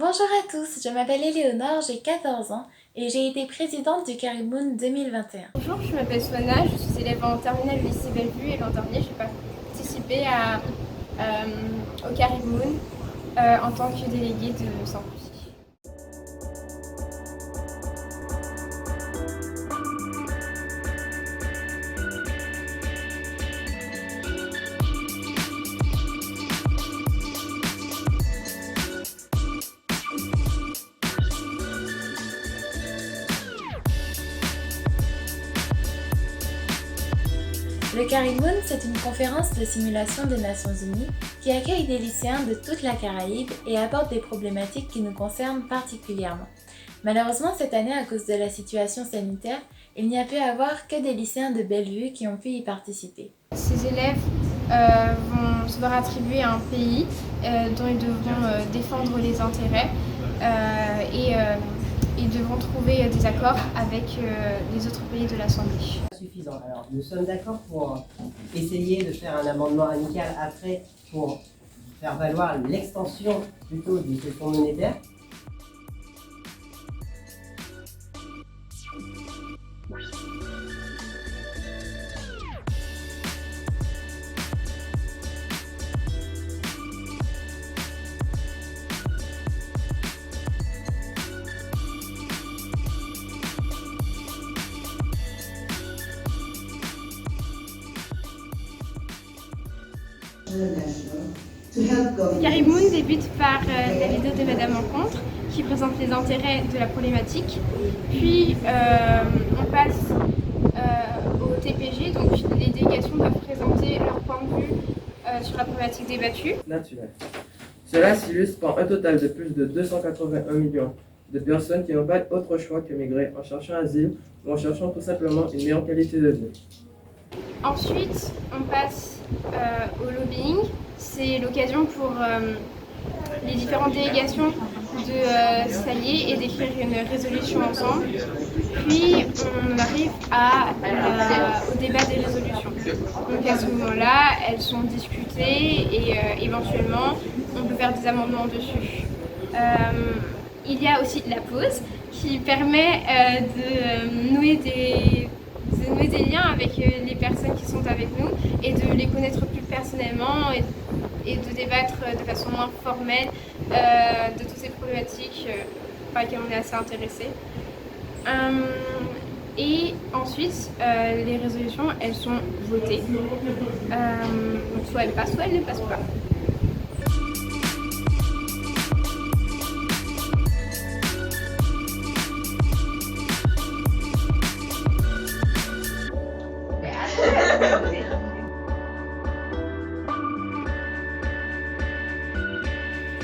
Bonjour à tous, je m'appelle Éléonore, j'ai 14 ans et j'ai été présidente du Carib Moon 2021. Bonjour, je m'appelle Swana, je suis élève en terminale au lycée Bellevue et l'an dernier j'ai participé au Carib Moon en tant que déléguée de Saint-Lucie. Le Carib Moon, c'est une conférence de simulation des Nations Unies qui accueille des lycéens de toute la Caraïbe et aborde des problématiques qui nous concernent particulièrement. Malheureusement, cette année, à cause de la situation sanitaire, il n'y a pu avoir que des lycéens de Bellevue qui ont pu y participer. Ces élèves vont se voir attribuer un pays dont ils devront défendre les intérêts et ils devront trouver des accords avec les autres pays de l'Assemblée. Suffisant. Alors, nous sommes d'accord pour essayer de faire un amendement amical après pour faire valoir l'extension plutôt du fonds monétaire. Carib Moon débute par la vidéo de Madame Rencontre qui présente les intérêts de la problématique. Puis on passe au TPG, donc les délégations doivent présenter leur point de vue sur la problématique débattue. Naturel. Cela s'illustre par un total de plus de 281 millions de personnes qui n'ont pas autre choix que migrer en cherchant asile ou en cherchant tout simplement une meilleure qualité de vie. Ensuite, on passe au lobbying. C'est l'occasion pour les différentes délégations de s'allier et d'écrire une résolution ensemble. Puis on arrive au débat des résolutions. Donc à ce moment-là, elles sont discutées et éventuellement on peut faire des amendements dessus. Il y a aussi la pause qui permet de nouer des liens avec les personnes qui sont avec nous et de les connaître plus personnellement et de débattre de façon moins formelle de toutes ces problématiques par lesquelles on est assez intéressé. Et ensuite, les résolutions, elles sont votées. Donc soit elles passent, soit elles ne passent pas.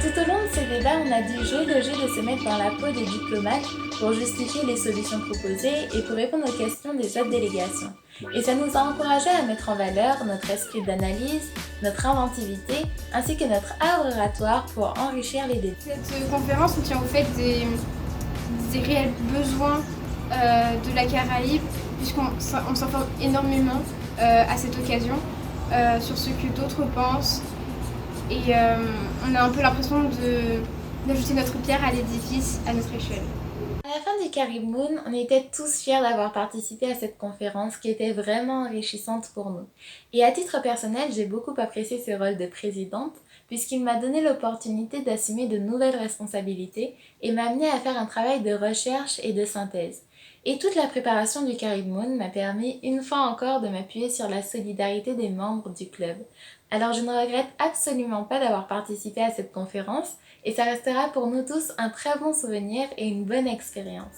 Tout au long de ces débats, on a dû jouer le jeu de se mettre dans la peau des diplomates pour justifier les solutions proposées et pour répondre aux questions des autres délégations. Et ça nous a encouragés à mettre en valeur notre esprit d'analyse, notre inventivité, ainsi que notre art oratoire pour enrichir les débats. Cette conférence tient au fait des réels besoins de la Caraïbe, puisqu'on s'informe énormément à cette occasion sur ce que d'autres pensent. Et on a un peu l'impression d'ajouter notre pierre à l'édifice à notre échelle. À la fin du Carib Moon, on était tous fiers d'avoir participé à cette conférence qui était vraiment enrichissante pour nous. Et à titre personnel, j'ai beaucoup apprécié ce rôle de présidente puisqu'il m'a donné l'opportunité d'assumer de nouvelles responsabilités et m'a amené à faire un travail de recherche et de synthèse. Et toute la préparation du Carib Moon m'a permis une fois encore de m'appuyer sur la solidarité des membres du club. Alors je ne regrette absolument pas d'avoir participé à cette conférence et ça restera pour nous tous un très bon souvenir et une bonne expérience.